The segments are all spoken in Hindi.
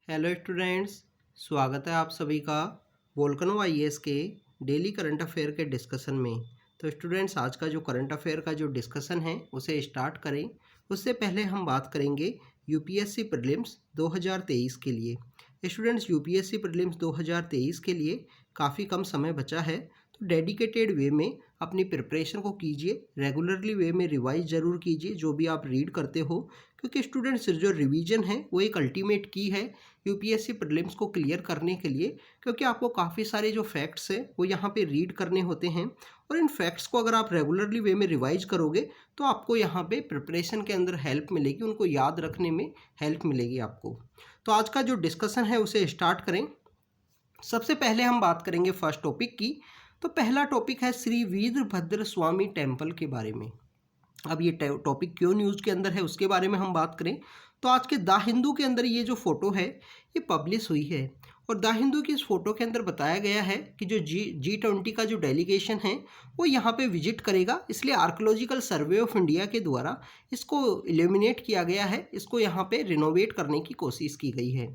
हेलो स्टूडेंट्स, स्वागत है आप सभी का वोल्कनो आईएएस के डेली करंट अफेयर के डिस्कशन में। तो स्टूडेंट्स, आज का जो करंट अफेयर का जो डिस्कशन है उसे स्टार्ट करें। उससे पहले हम बात करेंगे यूपीएससी प्रीलिम्स 2023 के लिए। स्टूडेंट्स, यूपीएससी प्रीलिम्स 2023 के लिए काफ़ी कम समय बचा है, तो डेडिकेटेड वे में अपनी प्रिपरेशन को कीजिए। रेगुलरली वे में रिवाइज ज़रूर कीजिए जो भी आप रीड करते हो, क्योंकि स्टूडेंट्स जो रिवीजन है वो एक अल्टीमेट की है यूपीएससी प्रीलिम्स को क्लियर करने के लिए। क्योंकि आपको काफ़ी सारे जो फैक्ट्स हैं वो यहाँ पे रीड करने होते हैं, और इन फैक्ट्स को अगर आप रेगुलरली वे में रिवाइज करोगे तो आपको यहाँ पे प्रिपरेशन के अंदर हेल्प मिलेगी, उनको याद रखने में हेल्प मिलेगी आपको। तो आज का जो डिस्कशन है उसे स्टार्ट करें। सबसे पहले हम बात करेंगे फर्स्ट टॉपिक की। तो पहला टॉपिक है श्री वीरभद्र स्वामी टेम्पल के बारे में। अब ये टॉपिक क्यों न्यूज़ के अंदर है उसके बारे में हम बात करें तो आज के द हिंदू के अंदर ये जो फोटो है ये पब्लिश हुई है, और द हिंदू की इस फोटो के अंदर बताया गया है कि जो G20 का जो डेलीगेशन है वो यहाँ पे विजिट करेगा, इसलिए आर्कोलॉजिकल सर्वे ऑफ इंडिया के द्वारा इसको इल्यूमिनेट किया गया है, इसको यहाँ पे रिनोवेट करने की कोशिश की गई है।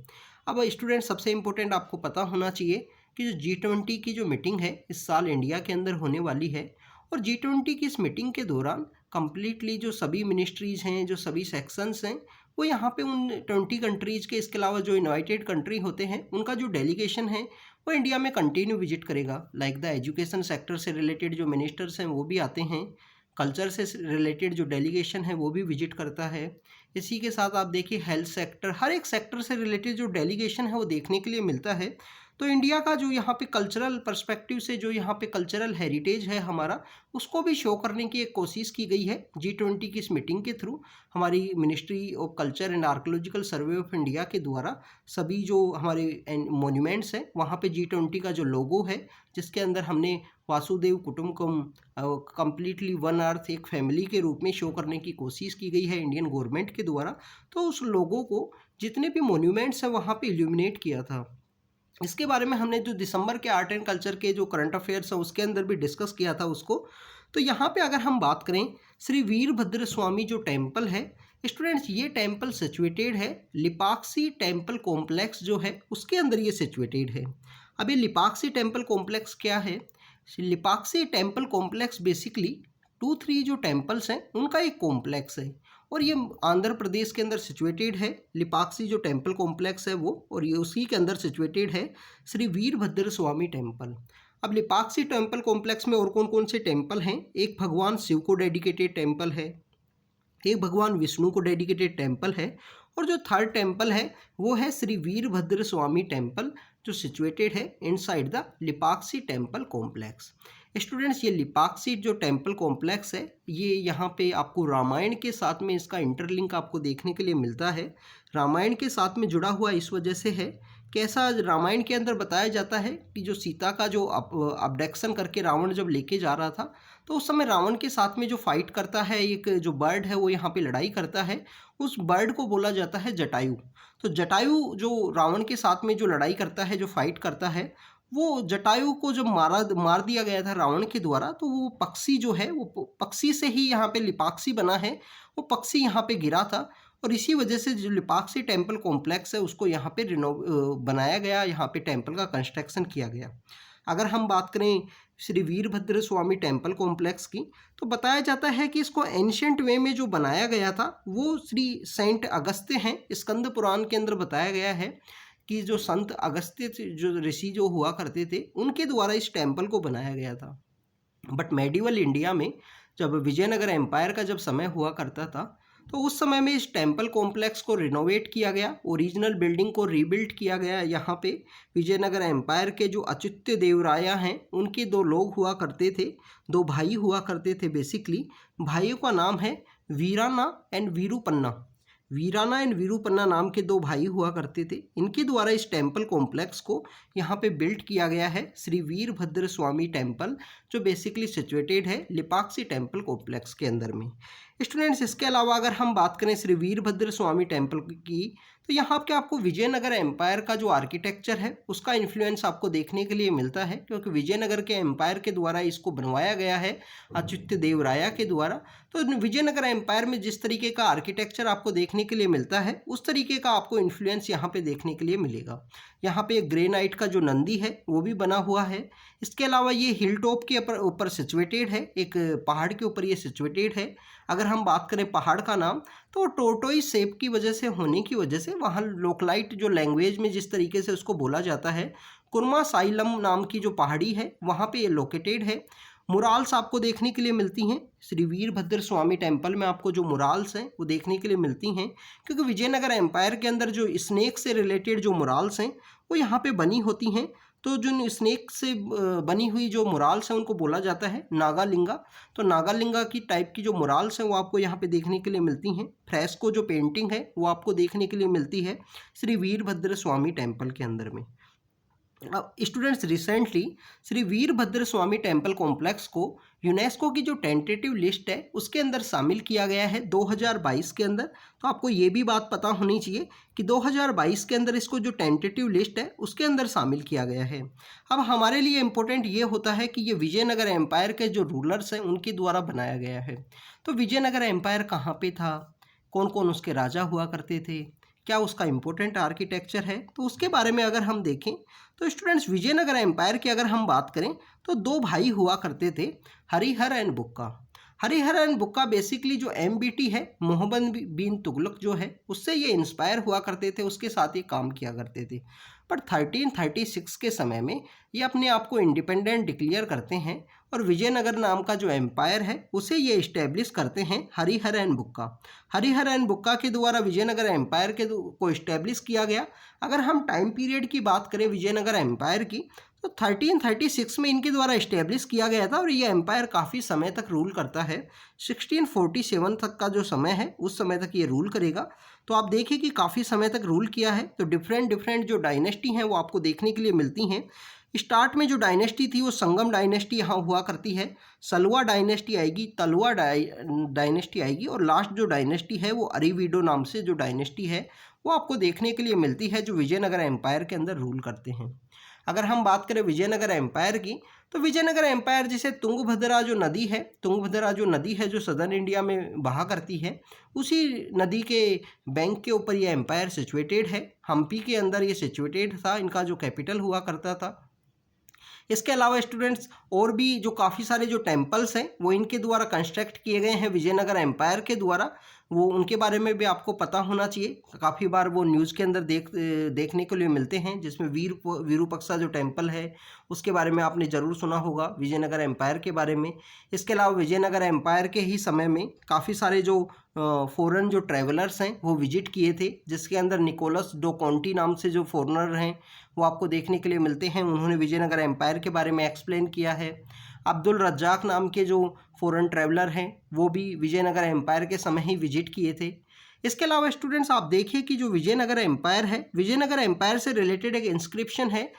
अब स्टूडेंट, सबसे इम्पोर्टेंट आपको पता होना चाहिए कि जो G20 की जो मीटिंग है इस साल इंडिया के अंदर होने वाली है, और G20 की इस मीटिंग के दौरान कम्प्लीटली जो सभी मिनिस्ट्रीज़ हैं, जो सभी सेक्शंस हैं, वो यहाँ पे उन 20 कंट्रीज़ के, इसके अलावा जो इनवाइटेड कंट्री होते हैं उनका जो डेलीगेशन है वो इंडिया में कंटिन्यू विजिट करेगा। लाइक द एजुकेशन सेक्टर से रिलेटेड जो मिनिस्टर्स हैं वो भी आते हैं, कल्चर से रिलेटेड जो डेलीगेशन है वो भी विजिट करता है। इसी के साथ आप देखिए हेल्थ सेक्टर, हर एक सेक्टर से रिलेटेड जो डेलीगेशन है वो देखने के लिए मिलता है। तो इंडिया का जो यहाँ पे कल्चरल पर्सपेक्टिव से जो यहाँ पे कल्चरल हेरिटेज है हमारा, उसको भी शो करने की एक कोशिश की गई है G20 की इस मीटिंग के थ्रू। हमारी ministry of culture and archaeological survey of India के द्वारा सभी जो हमारे मोन्यूमेंट्स हैं वहाँ पे G20 का जो लोगो है, जिसके अंदर हमने वासुदेव कुटुंबकम कंप्लीटली वन अर्थ एक फैमिली के रूप में शो करने की कोशिश की गई है इंडियन गवर्नमेंट के द्वारा। तो उस लोगों को जितने भी मोन्यूमेंट्स हैं वहाँ पे इल्यूमिनेट किया था। इसके बारे में हमने जो दिसंबर के आर्ट एंड कल्चर के जो करंट अफेयर्स हैं उसके अंदर भी डिस्कस किया था उसको। तो यहाँ पे अगर हम बात करें श्री वीरभद्र स्वामी जो टेम्पल है, स्टूडेंट्स ये टेम्पल सिचुएटेड है लिपाक्सी टेम्पल कॉम्प्लेक्स जो है उसके अंदर ये सिचुएटेड है। अब ये लिपाक्सी टेम्पल कॉम्प्लेक्स क्या है? लिपाक्सी टेम्पल कॉम्प्लेक्स बेसिकली 2-3 जो टेम्पल्स हैं उनका एक कॉम्प्लेक्स है, और ये आंध्र प्रदेश के अंदर सिचुएटेड है। लिपाक्सी जो टेम्पल कॉम्प्लेक्स है वो, और ये उसी के अंदर सिचुएटेड है श्री वीरभद्र स्वामी टेम्पल। अब लिपाक्सी टेम्पल कॉम्प्लेक्स में और कौन कौन से टेम्पल हैं? एक भगवान शिव को डेडिकेटेड टेम्पल है, एक भगवान विष्णु को डेडिकेटेड टेम्पल है, और जो थर्ड टेम्पल है वो है श्री वीरभद्र स्वामी टेम्पल जो सिचुएटेड है inside the Lepakshi temple complex. Students, ये लिपाक्सी जो टेम्पल कॉम्प्लेक्स है ये यहाँ पे आपको रामायण के साथ में इसका इंटरलिंक आपको देखने के लिए मिलता है। रामायण के साथ में जुड़ा हुआ इस वजह से है कि ऐसा रामायण के अंदर बताया जाता है कि जो सीता का जो अबडक्शन करके रावण जब लेके जा रहा था, तो उस समय रावण के साथ में जो फाइट करता है एक जो बर्ड है वो यहाँ पे लड़ाई करता है, उस बर्ड को बोला जाता है जटायु। तो जटायु जो रावण के साथ में जो लड़ाई करता है, जो फाइट करता है, वो जटायु को जब मार दिया गया था रावण के द्वारा, तो वो पक्षी जो है वो पक्षी से ही यहाँ पे लिपाक्सी बना है, वो पक्षी यहाँ पे गिरा था, और इसी वजह से जो लिपाक्सी टेम्पल कॉम्प्लेक्स है उसको यहाँ पे बनाया गया, यहाँ पे टेम्पल का कंस्ट्रक्शन किया गया। अगर हम बात करें श्री वीरभद्र स्वामी टेम्पल कॉम्प्लेक्स की, तो बताया जाता है कि इसको एंशिएंट वे में जो बनाया गया था वो श्री सेंट अगस्त्य हैं। स्कंद पुराण के अंदर बताया गया है कि जो संत अगस्त्य जो ऋषि जो हुआ करते थे उनके द्वारा इस टेम्पल को बनाया गया था। बट मेडिवल इंडिया में जब विजयनगर एम्पायर का जब समय हुआ करता था, तो उस समय में इस टेम्पल कॉम्प्लेक्स को रिनोवेट किया गया, ओरिजिनल बिल्डिंग को रीबिल्ड किया गया। यहाँ पे विजयनगर एम्पायर के जो अच्युत्य देवराया हैं उनके 2 लोग हुआ करते थे, 2 भाई हुआ करते थे। बेसिकली भाइयों का नाम है वीराना एंड वीरूपन्ना। वीराना एंड वीरूपन्ना नाम के 2 भाई हुआ करते थे। इनके द्वारा इस टेम्पल कॉम्प्लेक्स को यहाँ पे बिल्ड किया गया है श्री वीरभद्र स्वामी टेम्पल, जो बेसिकली सिचुएटेड है लिपाक्सी टेम्पल कॉम्प्लेक्स के अंदर में। स्टूडेंट्स, इसके अलावा अगर हम बात करें श्री वीरभद्र स्वामी टेम्पल की, तो यहाँ पे आपको विजयनगर एम्पायर का जो आर्किटेक्चर है उसका इन्फ्लुएंस आपको देखने के लिए मिलता है, क्योंकि विजयनगर के एम्पायर के द्वारा इसको बनवाया गया है अच्युत देव राया के द्वारा। तो विजयनगर एम्पायर में जिस तरीके का आर्किटेक्चर आपको देखने के लिए मिलता है उस तरीके का आपको इन्फ्लुएंस यहाँ पे देखने के लिए मिलेगा। यहाँ पे एक ग्रेनाइट का जो नंदी है वो भी बना हुआ है। इसके अलावा ये हिल टॉप के ऊपर सिचुएटेड है, एक पहाड़ के ऊपर ये सिचुएटेड है। अगर हम बात करें पहाड़ का नाम, तो टोटोई शेप की वजह से होने की वजह से वहाँ लोकलाइट जो लैंग्वेज में जिस तरीके से उसको बोला जाता है, कुर्मा साइलम नाम की जो पहाड़ी है वहाँ पे ये लोकेटेड है। मुराल्स आपको देखने के लिए मिलती हैं। श्री वीरभद्र स्वामी टेम्पल में आपको जो मुराल्स हैं वो देखने के लिए मिलती हैं, क्योंकि विजयनगर एम्पायर के अंदर जो स्नेक से रिलेटेड जो मुराल्स हैं वो यहाँ पे बनी होती हैं। तो जो स्नेक से बनी हुई जो मुराल्स हैं उनको बोला जाता है नागालिंगा। तो नागालिंगा की टाइप की जो मुराल्स हैं वो आपको यहाँ पे देखने के लिए मिलती हैं। फ्रेस्को जो पेंटिंग है वो आपको देखने के लिए मिलती है श्री वीरभद्र स्वामी टेम्पल के अंदर में। अब students, recently Shri Veerabhadra Swamy temple complex को यूनेस्को की जो टेंटेटिव लिस्ट है उसके अंदर शामिल किया गया है 2022 के अंदर। तो आपको ये भी बात पता होनी चाहिए कि 2022 के अंदर इसको जो टेंटेटिव लिस्ट है उसके अंदर शामिल किया गया है। अब हमारे लिए इम्पोर्टेंट ये होता है कि ये विजयनगर एम्पायर के जो रूलर्स हैं उनके द्वारा बनाया गया है। तो विजयनगर एम्पायर कहाँ पे था, कौन कौन उसके राजा हुआ करते थे, क्या उसका इम्पोर्टेंट आर्किटेक्चर है, तो उसके बारे में अगर हम देखें तो स्टूडेंट्स, विजयनगर एम्पायर की अगर हम बात करें तो दो भाई हुआ करते थे, Harihar and Bukka. Harihar and Bukka basically जो MBT है, मोहम्मद बिन तुगलक जो है, उससे ये इंस्पायर हुआ करते थे, उसके साथ ही काम किया करते थे। बट 1336 के समय में ये अपने आप को इंडिपेंडेंट डिक्लेयर करते हैं और विजयनगर नाम का जो एम्पायर है उसे ये इस्टेब्लिश करते हैं हरिहर एंड बुक्का। हरिहर एंड बुक्का के द्वारा विजयनगर एम्पायर को इस्टेब्लिश किया गया। अगर हम टाइम पीरियड की बात करें विजयनगर एम्पायर की, तो 1336 में इनके द्वारा इस्टेब्लिश किया गया था और ये एम्पायर काफ़ी समय तक रूल करता है। 1647 तक का जो समय है उस समय तक ये रूल करेगा। तो आप देखिए कि काफ़ी समय तक रूल किया है। तो डिफरेंट जो डायनेस्टी हैं वो आपको देखने के लिए मिलती हैं। स्टार्ट में जो डायनेस्टी थी वो संगम डायनेस्टी यहाँ हुआ करती है, सलवा डायनेस्टी आएगी, तलवा डायनेस्टी आएगी और लास्ट जो डायनेस्टी है वो अरिवीडो नाम से जो डायनेस्टी है वो आपको देखने के लिए मिलती है, जो विजयनगर एम्पायर के अंदर रूल करते हैं। अगर हम बात करें विजयनगर एम्पायर की, तो विजयनगर एम्पायर जैसे तुंगभद्रा जो नदी है जो सदर्न इंडिया में बहा करती है, उसी नदी के बैंक के ऊपर ये एम्पायर सिचुएटेड है। हम्पी के अंदर ये सिचुएटेड था, इनका जो कैपिटल हुआ करता था। इसके अलावा स्टूडेंट्स, और भी जो काफ़ी सारे जो टेम्पल्स हैं वो इनके द्वारा कंस्ट्रक्ट किए गए हैं विजयनगर एम्पायर के द्वारा, वो उनके बारे में भी आपको पता होना चाहिए। काफ़ी बार वो न्यूज़ के अंदर देखने के लिए मिलते हैं, जिसमें विरूपक्षा जो टेम्पल है उसके बारे में आपने ज़रूर सुना होगा, विजयनगर एम्पायर के बारे में। इसके अलावा विजयनगर एम्पायर के ही समय में काफ़ी सारे जो फॉरेन जो ट्रैवलर्स हैं वो विजिट किए थे, जिसके अंदर निकोलस डो कॉन्टी नाम से जो फॉरेनर हैं वो आपको देखने के लिए मिलते हैं। उन्होंने विजयनगर एम्पायर के बारे में एक्सप्लेन किया है। अब्दुल रज्जाक नाम के जो फॉरेन ट्रैवलर हैं वो भी विजयनगर एम्पायर के समय ही विजिट किए थे। इसके अलावा स्टूडेंट्स, आप देखिए कि जो विजयनगर एम्पायर है, विजयनगर एम्पायर से रिलेटेड एक इंस्क्रिप्शन है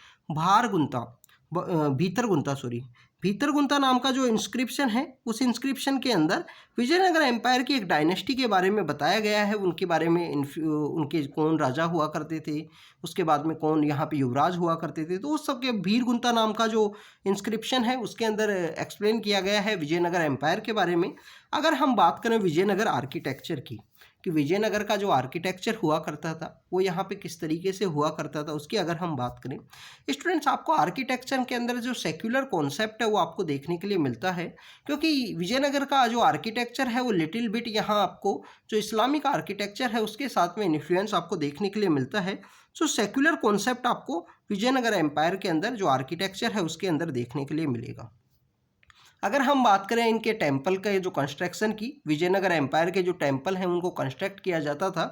भीतरगुंता नाम का जो इंस्क्रिप्शन है, उस इंस्क्रिप्शन के अंदर विजयनगर एम्पायर की एक डायनेस्टी के बारे में बताया गया है। उनके बारे में उनके कौन राजा हुआ करते थे, उसके बाद में कौन यहाँ पे युवराज हुआ करते थे, तो उस सब के भीरगुंता नाम का जो इंस्क्रिप्शन है उसके अंदर एक्सप्लेन किया गया है विजयनगर एम्पायर के बारे में। अगर हम बात करें विजयनगर आर्किटेक्चर की, कि विजयनगर का जो आर्किटेक्चर हुआ करता था वो यहाँ पे किस तरीके से हुआ करता था, उसकी अगर हम बात करें स्टूडेंट्स, आपको आर्किटेक्चर के अंदर जो सेक्युलर कॉन्सेप्ट है वो आपको देखने के लिए मिलता है, क्योंकि विजयनगर का जो आर्किटेक्चर है वो लिटिल बिट यहाँ आपको जो इस्लामिक आर्किटेक्चर है उसके साथ में इन्फ्लुएंस आपको देखने के लिए मिलता है। सो सेक्युलर कॉन्सेप्ट आपको विजयनगर एम्पायर के अंदर जो आर्किटेक्चर है उसके अंदर देखने के लिए मिलेगा। अगर हम बात करें इनके टेम्पल के जो कंस्ट्रक्शन की, विजयनगर एम्पायर के जो टेम्पल हैं उनको कंस्ट्रक्ट किया जाता था,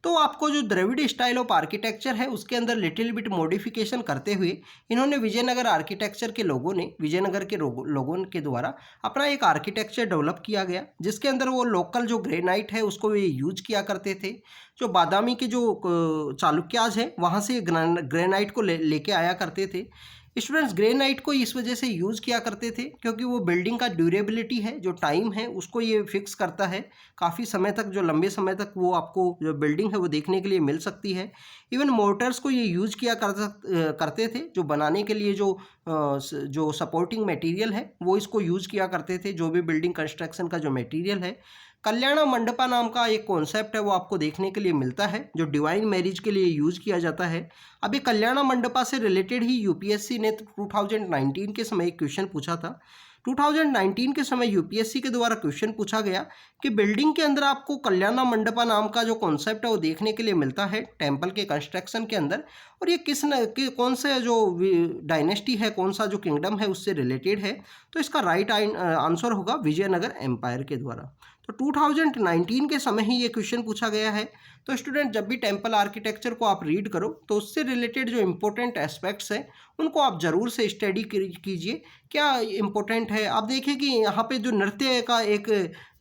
तो आपको जो द्रविड़ स्टाइल ऑफ आर्किटेक्चर है उसके अंदर लिटिल बिट मॉडिफिकेशन करते हुए इन्होंने विजयनगर आर्किटेक्चर के विजयनगर के लोगों के द्वारा अपना एक आर्किटेक्चर डेवलप किया गया, जिसके अंदर वो लोकल जो ग्रेनाइट है उसको वे यूज किया करते थे। जो बादामी के जो चालुक्याज है वहाँ से ग्रेनाइट को लेके आया करते थे। स्टूडेंट्स ग्रेनाइट को इस वजह से यूज़ किया करते थे क्योंकि वो बिल्डिंग का ड्यूरेबिलिटी है, जो टाइम है उसको ये फिक्स करता है। काफ़ी समय तक, जो लंबे समय तक वो आपको जो बिल्डिंग है वो देखने के लिए मिल सकती है। इवन मोटर्स को ये यूज़ किया करते थे, जो बनाने के लिए जो सपोर्टिंग मटेरियल है वो इसको यूज़ किया करते थे, जो भी बिल्डिंग कंस्ट्रक्शन का जो मटेरियल है। कल्याण मंडपा नाम का एक कॉन्सेप्ट है वो आपको देखने के लिए मिलता है, जो डिवाइन मैरिज के लिए यूज़ किया जाता है। अभी कल्याण मंडपा से रिलेटेड ही यूपीएससी ने 2019 के समय एक क्वेश्चन पूछा था। 2019 के समय यूपीएससी के द्वारा क्वेश्चन पूछा गया कि बिल्डिंग के अंदर आपको कल्याण मंडपा नाम का जो कॉन्सेप्ट है वो देखने के लिए मिलता है टेम्पल के कंस्ट्रक्शन के अंदर, और ये कौन से जो डायनेस्टी है, कौन सा जो किंगडम है उससे रिलेटेड है। तो इसका राइट आंसर होगा विजयनगर एम्पायर के द्वारा। तो 2019 के समय ही ये क्वेश्चन पूछा गया है। तो स्टूडेंट जब भी टेम्पल आर्किटेक्चर को आप रीड करो तो उससे रिलेटेड जो इम्पोर्टेंट एस्पेक्ट्स हैं उनको आप ज़रूर से स्टडी कीजिए, क्या इम्पोर्टेंट है। आप देखिए कि यहाँ पे जो नृत्य का एक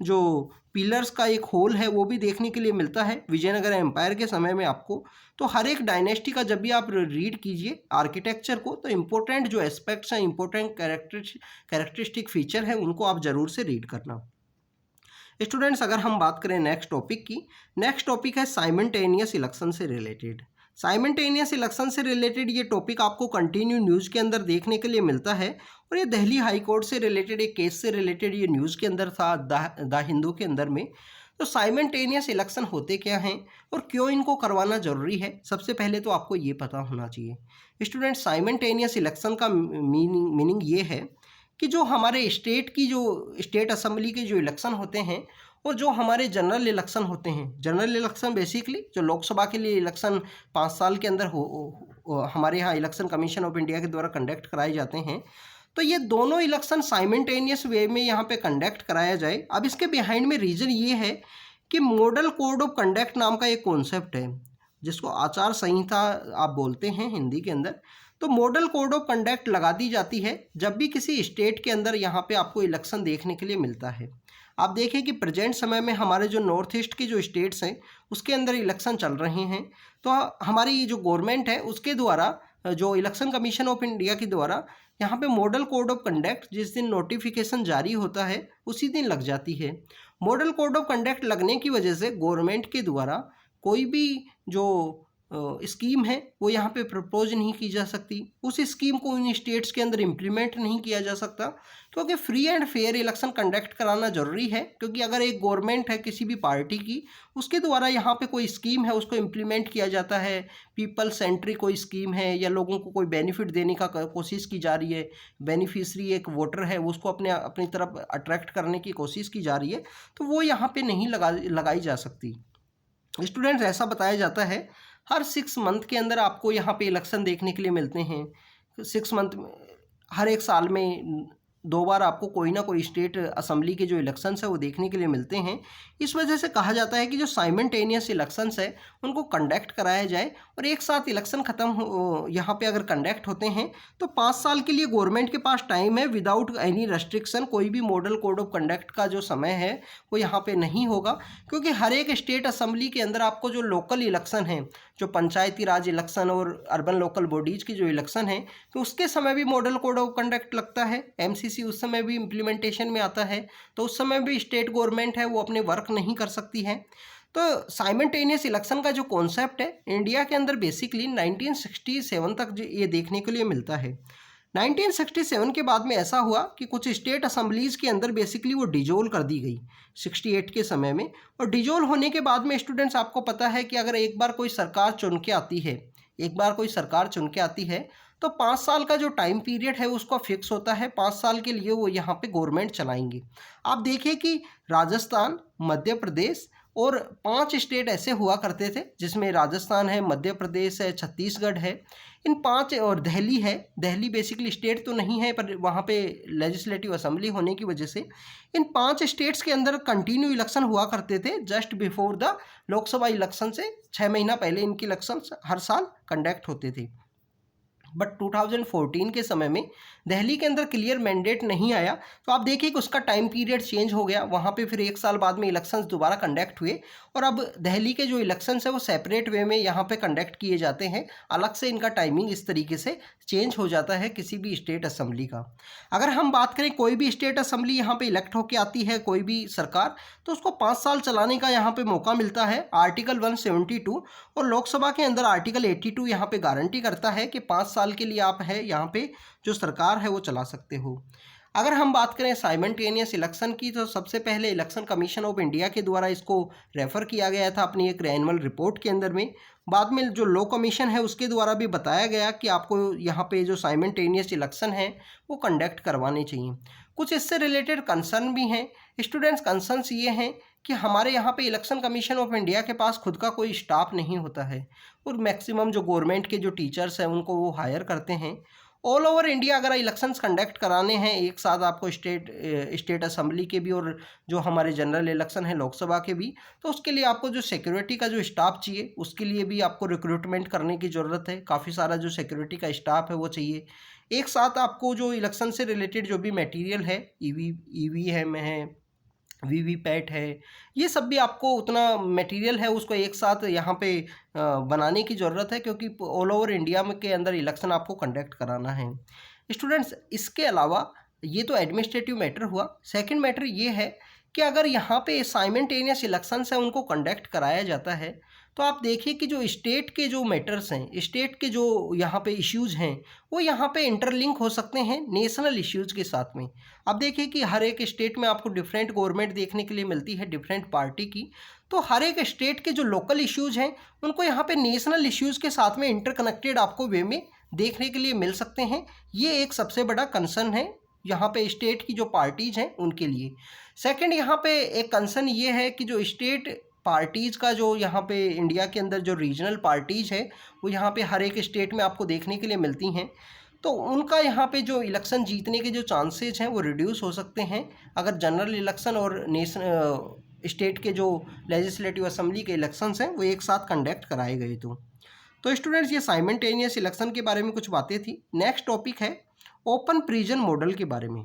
जो पिलर्स का एक होल है वो भी देखने के लिए मिलता है विजयनगर एम्पायर के समय में आपको। तो हर एक डायनेस्टी का जब भी आप रीड कीजिए आर्किटेक्चर को, तो इम्पोर्टेंट जो एस्पेक्ट्स हैं, इम्पोर्टेंट कैरेक्टरिस्टिक फीचर है, उनको आप ज़रूर से रीड करना। स्टूडेंट्स अगर हम बात करें नेक्स्ट टॉपिक की, नेक्स्ट टॉपिक है साइमल्टेनियस इलेक्शन से रिलेटेड। साइमल्टेनियस इलेक्शन से रिलेटेड ये टॉपिक आपको कंटिन्यू न्यूज़ के अंदर देखने के लिए मिलता है, और ये दिल्ली हाई कोर्ट से रिलेटेड एक केस से रिलेटेड ये न्यूज़ के अंदर था, द हिंदू के अंदर में। तो साइमल्टेनियस इलेक्शन होते क्या हैं और क्यों इनको करवाना ज़रूरी है, सबसे पहले तो आपको ये पता होना चाहिए। स्टूडेंट साइमल्टेनियस इलेक्शन का मीनिंग ये है कि जो हमारे स्टेट असेंबली के जो इलेक्शन होते हैं और जो हमारे जनरल इलेक्शन होते हैं, जनरल इलेक्शन बेसिकली जो लोकसभा के लिए इलेक्शन 5 साल के अंदर हमारे यहाँ इलेक्शन कमीशन ऑफ इंडिया के द्वारा कंडक्ट कराए जाते हैं। तो ये दोनों इलेक्शन साइमल्टेनियस वे में यहाँ पे कंडक्ट कराया जाए। अब इसके बिहाइंड में रीज़न ये है कि मॉडल कोड ऑफ कंडक्ट नाम का एक कॉन्सेप्ट है, जिसको आचार संहिता आप बोलते हैं हिंदी के अंदर। तो मॉडल कोड ऑफ कंडक्ट लगा दी जाती है जब भी किसी स्टेट के अंदर यहाँ पे आपको इलेक्शन देखने के लिए मिलता है। आप देखें कि प्रेजेंट समय में हमारे जो नॉर्थ ईस्ट के जो स्टेट्स हैं उसके अंदर इलेक्शन चल रहे हैं। तो हमारी जो गवर्नमेंट है उसके द्वारा, जो इलेक्शन कमीशन ऑफ इंडिया के द्वारा यहाँ पे मॉडल कोड ऑफ कंडक्ट जिस दिन नोटिफिकेशन जारी होता है उसी दिन लग जाती है। मॉडल कोड ऑफ कंडक्ट लगने की वजह से गवर्नमेंट के द्वारा कोई भी जो स्कीम है वो यहाँ पे प्रपोज नहीं की जा सकती, उस स्कीम को इन स्टेट्स के अंदर इम्प्लीमेंट नहीं किया जा सकता, क्योंकि free and fair election conduct कराना ज़रूरी है। क्योंकि अगर एक गवर्नमेंट है किसी भी पार्टी की, उसके द्वारा यहाँ पे कोई स्कीम है उसको इम्प्लीमेंट किया जाता है, पीपल सेंट्रिक कोई स्कीम है या लोगों को कोई बेनिफिट देने का कोशिश की जा रही है, बेनिफिशरी एक वोटर है उसको अपनी तरफ अट्रैक्ट करने की कोशिश की जा रही है, तो वो यहाँ पर नहीं लगाई जा सकती। स्टूडेंट्स ऐसा बताया जाता है हर 6 मंथ के अंदर आपको यहाँ पे इलेक्शन देखने के लिए मिलते हैं। 6 मंथ हर एक साल में 2 बार आपको कोई ना कोई स्टेट असेंबली के जो इलेक्शंस है वो देखने के लिए मिलते हैं। इस वजह से कहा जाता है कि जो साइमल्टेनियस इलेक्शंस है उनको कंडक्ट कराया जाए, और एक साथ इलेक्शन ख़त्म हो यहाँ पे अगर कंडक्ट होते हैं तो 5 साल के लिए गवर्नमेंट के पास टाइम है विदाउट एनी रेस्ट्रिक्शन। कोई भी मॉडल कोड ऑफ कंडक्ट का जो समय है वो यहाँ पे नहीं होगा, क्योंकि हर एक स्टेट असेंबली के अंदर आपको जो लोकल इलेक्शन है, जो पंचायती राज इलेक्शन और अर्बन लोकल बॉडीज़ की जो इलेक्शन है, तो उसके समय भी मॉडल कोड ऑफ कंडक्ट लगता है। एमसीसी उस समय भी इम्प्लीमेंटेशन में आता है, तो उस समय भी स्टेट गवर्नमेंट है वो अपने वर्क नहीं कर सकती है। तो साइमल्टेनियस इलेक्शन का जो कॉन्सेप्ट है इंडिया के अंदर बेसिकली 1967 तक ये देखने के लिए मिलता है। 1967 के बाद में ऐसा हुआ कि कुछ स्टेट असेंबलीज़ के अंदर बेसिकली वो डिजोल्व कर दी गई 68 के समय में। और डिजोल्व होने के बाद में स्टूडेंट्स आपको पता है कि अगर एक बार कोई सरकार चुन के आती है तो 5 साल का जो टाइम पीरियड है उसका फिक्स होता है, 5 साल के लिए वो यहाँ पे गवर्नमेंट चलाएंगे। आप देखिए कि राजस्थान, मध्य प्रदेश और 5 स्टेट ऐसे हुआ करते थे, जिसमें राजस्थान है, मध्य प्रदेश है, छत्तीसगढ़ है, इन 5 और दिल्ली है। दिल्ली बेसिकली स्टेट तो नहीं है पर वहाँ पे लेजिस्लेटिव असेंबली होने की वजह से इन 5 स्टेट्स के अंदर कंटिन्यू इलेक्शन हुआ करते थे। Just before the Lok Sabha election से 6 महीना पहले इनके इलेक्शन हर साल कंडक्ट होते थे। बट 2014 के समय में दिल्ली के अंदर क्लियर मैंडेट नहीं आया, तो आप देखिए कि उसका टाइम पीरियड चेंज हो गया। वहाँ पे फिर 1 साल बाद में इलेक्शंस दोबारा कंडक्ट हुए और अब दिल्ली के जो इलेक्शंस है वो सेपरेट वे में यहाँ पे कंडक्ट किए जाते हैं। अलग से इनका टाइमिंग इस तरीके से चेंज हो जाता है किसी भी स्टेट असेंबली का। अगर हम बात करें कोई भी स्टेट असेंबली यहाँ पे इलेक्ट होकर आती है कोई भी सरकार, तो उसको 5 साल चलाने का यहाँ पे मौका मिलता है। आर्टिकल 172 और लोकसभा के अंदर आर्टिकल 82 यहाँ पे गारंटी करता है कि 5 साल के लिए आप है यहाँ पे जो सरकार है वो चला सकते हो। अगर हम बात करें साइमल्टेनियस इलेक्शन की, तो सबसे पहले इलेक्शन कमीशन ऑफ इंडिया के द्वारा इसको रेफ़र किया गया था अपनी एक एनुअल रिपोर्ट के अंदर में। बाद में जो लॉ कमीशन है उसके द्वारा भी बताया गया कि आपको यहाँ पे जो साइमल्टेनियस इलेक्शन है वो कंडक्ट करवाने चाहिए। कुछ इससे रिलेटेड कंसर्न भी हैं स्टूडेंट्स। कंसर्न्स ये हैं कि हमारे यहाँ पे इलेक्शन कमीशन ऑफ इंडिया के पास खुद का कोई स्टाफ नहीं होता है और मैक्सिमम जो गवर्नमेंट के जो टीचर्स हैं उनको वो हायर करते हैं। ऑल ओवर इंडिया अगर इलेक्शंस कंडक्ट कराने हैं एक साथ आपको स्टेट असेंबली के भी और जो हमारे जनरल इलेक्शन है लोकसभा के भी, तो उसके लिए आपको जो सिक्योरिटी का जो स्टाफ चाहिए उसके लिए भी आपको रिक्रूटमेंट करने की ज़रूरत है। काफ़ी सारा जो सिक्योरिटी का स्टाफ है वो चाहिए। एक साथ आपको जो इलेक्शन से रिलेटेड जो भी मटेरियल है, ईवीएम है, वीवीपैट है, ये सब भी आपको उतना मटेरियल है उसको एक साथ यहाँ पे बनाने की ज़रूरत है, क्योंकि ऑल ओवर इंडिया में के अंदर इलेक्शन आपको कंडक्ट कराना है स्टूडेंट्स। इसके अलावा ये तो एडमिनिस्ट्रेटिव मैटर हुआ। सेकंड मैटर ये है कि अगर यहाँ पे साइमल्टेनियस इलेक्शंस हैं उनको कंडक्ट कराया जाता है, तो आप देखिए कि जो स्टेट के जो मैटर्स हैं, स्टेट के जो यहाँ पे इश्यूज़ हैं, वो यहाँ पे इंटरलिंक हो सकते हैं नेशनल इश्यूज़ के साथ में। अब देखिए कि हर एक स्टेट में आपको डिफरेंट गवर्नमेंट देखने के लिए मिलती है, डिफरेंट पार्टी की, तो हर एक स्टेट के जो लोकल इश्यूज़ हैं उनको यहाँ पे नेशनल इश्यूज़ के साथ में इंटरकनेक्टेड आपको वे में देखने के लिए मिल सकते हैं। ये एक सबसे बड़ा कंसर्न है यहाँ पे स्टेट की जो पार्टीज़ हैं उनके लिए। सेकंड यहाँ पे एक कंसर्न ये है कि जो स्टेट पार्टीज़ का जो यहाँ पे इंडिया के अंदर जो रीजनल पार्टीज़ है वो यहाँ पे हर एक स्टेट में आपको देखने के लिए मिलती हैं, तो उनका यहाँ पे जो इलेक्शन जीतने के जो चांसेस हैं वो रिड्यूस हो सकते हैं अगर जनरल इलेक्शन और स्टेट के जो लेजिस्लेटिव असेंबली के इलेक्शंस हैं वो एक साथ कंडक्ट कराए गए। तो स्टूडेंट्स ये साइमल्टेनियस इलेक्शन के बारे में कुछ बातें थी। नेक्स्ट टॉपिक है ओपन प्रिजन मॉडल के बारे में।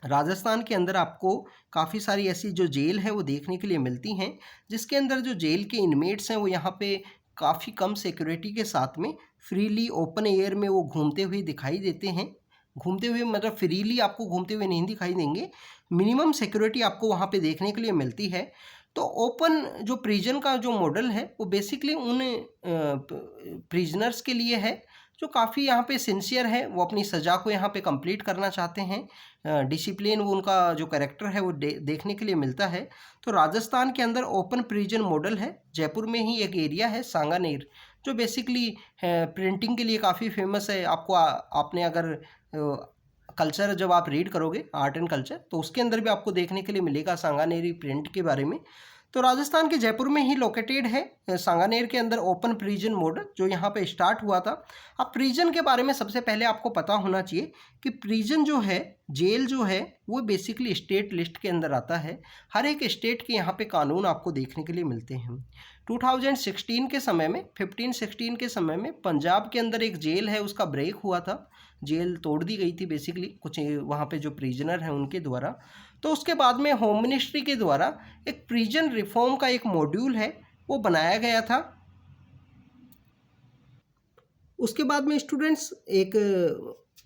राजस्थान के अंदर आपको काफ़ी सारी ऐसी जो जेल है वो देखने के लिए मिलती हैं, जिसके अंदर जो जेल के इनमेट्स हैं वो यहाँ पे काफ़ी कम सिक्योरिटी के साथ में फ्रीली ओपन एयर में वो घूमते हुए दिखाई देते हैं। घूमते हुए मतलब फ्रीली आपको घूमते हुए नहीं दिखाई देंगे, मिनिमम सिक्योरिटी आपको वहाँ पे देखने के लिए मिलती है। तो ओपन जो प्रिजन का जो मॉडल है वो बेसिकली उन प्रिजनर्स के लिए है जो काफ़ी यहाँ पे सिंसियर है, वो अपनी सज़ा को यहाँ पे कंप्लीट करना चाहते हैं। डिसिप्लिन वो उनका जो कैरेक्टर है वो देखने के लिए मिलता है। तो राजस्थान के अंदर ओपन प्रिजन मॉडल है। जयपुर में ही एक एरिया है सांगानेर, जो बेसिकली प्रिंटिंग के लिए काफ़ी फेमस है। आपको आपने अगर कल्चर जब आप रीड करोगे आर्ट एंड कल्चर, तो उसके अंदर भी आपको देखने के लिए मिलेगा सांगानेरी प्रिंट के बारे में। तो राजस्थान के जयपुर में ही लोकेटेड है सांगानेर के अंदर ओपन प्रिजन मॉडल जो यहाँ पे स्टार्ट हुआ था। अब प्रिजन के बारे में सबसे पहले आपको पता होना चाहिए कि प्रिजन जो है, जेल जो है, वो बेसिकली स्टेट लिस्ट के अंदर आता है। हर एक स्टेट के यहाँ पे कानून आपको देखने के लिए मिलते हैं। 2016 के समय में 15-16 के समय में पंजाब के अंदर एक जेल है उसका ब्रेक हुआ था, जेल तोड़ दी गई थी बेसिकली कुछ वहाँ पे जो प्रिजनर हैं उनके द्वारा। तो उसके बाद में होम मिनिस्ट्री के द्वारा एक प्रिजन रिफॉर्म का एक मॉड्यूल है वो बनाया गया था। उसके बाद में स्टूडेंट्स एक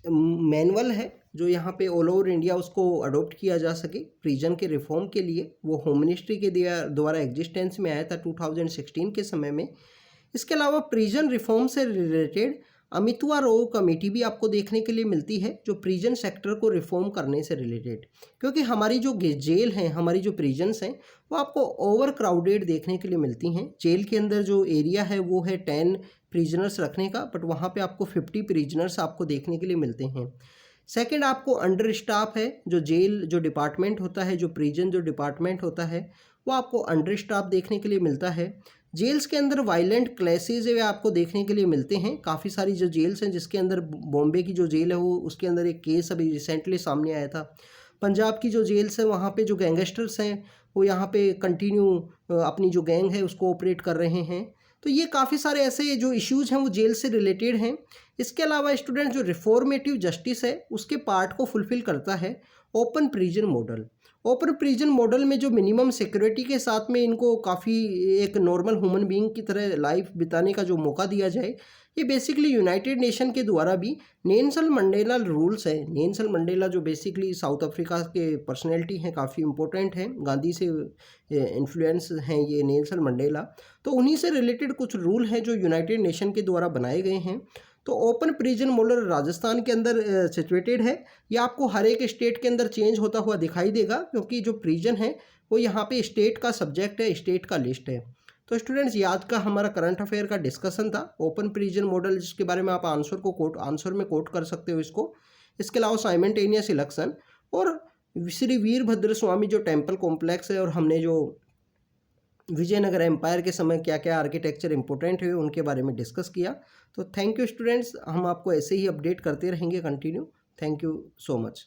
मैनुअल है जो यहाँ पे ऑल ओवर इंडिया उसको अडोप्ट किया जा सके प्रिजन के रिफॉर्म के लिए, वो होम मिनिस्ट्री के द्वारा एग्जिस्टेंस में आया था 2016 के समय में। इसके अलावा प्रिजन रिफॉर्म से रिलेटेड अमितवा रो कमेटी भी आपको देखने के लिए मिलती है जो प्रिजन सेक्टर को रिफॉर्म करने से रिलेटेड, क्योंकि हमारी जो जेल हैं, हमारी जो प्रिजन्स हैं, वो आपको ओवर क्राउडेड देखने के लिए मिलती हैं। जेल के अंदर जो एरिया है वो है 10 प्रिजनर्स रखने का, बट वहाँ पे आपको 50 प्रिजनर्स आपको देखने के लिए मिलते हैं। सेकंड, आपको अंडर स्टाफ है, जो जेल जो डिपार्टमेंट होता है, जो प्रिजन जो डिपार्टमेंट होता है, वो आपको अंडर स्टाफ देखने के लिए मिलता है। जेल्स के अंदर वायलेंट क्लेसेस वे आपको देखने के लिए मिलते हैं। काफ़ी सारी जो जेल्स हैं, जिसके अंदर बॉम्बे की जो जेल है वो उसके अंदर एक केस अभी रिसेंटली सामने आया था। पंजाब की जो जेल्स हैं वहाँ पे जो गैंगस्टर्स हैं वो यहाँ पे कंटिन्यू अपनी जो गैंग है उसको ऑपरेट कर रहे हैं। तो ये काफ़ी सारे ऐसे जो इश्यूज़ हैं वो जेल से रिलेटेड हैं। इसके अलावा स्टूडेंट जो रिफॉर्मेटिव जस्टिस है उसके पार्ट को फुलफ़िल करता है open prison model. Open prison model में जो मिनिमम सिक्योरिटी के साथ में इनको काफ़ी एक नॉर्मल ह्यूमन बीइंग की तरह लाइफ बिताने का जो मौका दिया जाए, ये बेसिकली यूनाइटेड नेशन के द्वारा भी नेल्सन मंडेला रूल्स है। नेल्सन मंडेला जो बेसिकली साउथ अफ्रीका के पर्सनैलिटी हैं, काफ़ी इंपॉर्टेंट हैं, गांधी से इन्फ्लुएंस हैं ये नेल्सन मंडेला। तो उन्हीं से रिलेटेड कुछ रूल हैं जो यूनाइटेड नेशन के द्वारा बनाए गए हैं। तो ओपन प्रिजन मॉडल राजस्थान के अंदर सिचुएटेड है। ये आपको हर एक स्टेट के अंदर चेंज होता हुआ दिखाई देगा, क्योंकि जो प्रिजन है वो यहाँ पे स्टेट का सब्जेक्ट है, स्टेट का लिस्ट है। तो स्टूडेंट्स, ये आज का हमारा करंट अफेयर का डिस्कशन था ओपन प्रिजन मॉडल, जिसके बारे में आप आंसर में कोट कर सकते हो इसको। इसके अलावा साइमल्टेनियस इलेक्शन और श्री वीरभद्र स्वामी जो टेम्पल कॉम्प्लेक्स है, और हमने जो विजयनगर एम्पायर के समय क्या क्या आर्किटेक्चर इंपॉर्टेंट हुए उनके बारे में डिस्कस किया। तो थैंक यू स्टूडेंट्स, हम आपको ऐसे ही अपडेट करते रहेंगे continue. Thank you so much.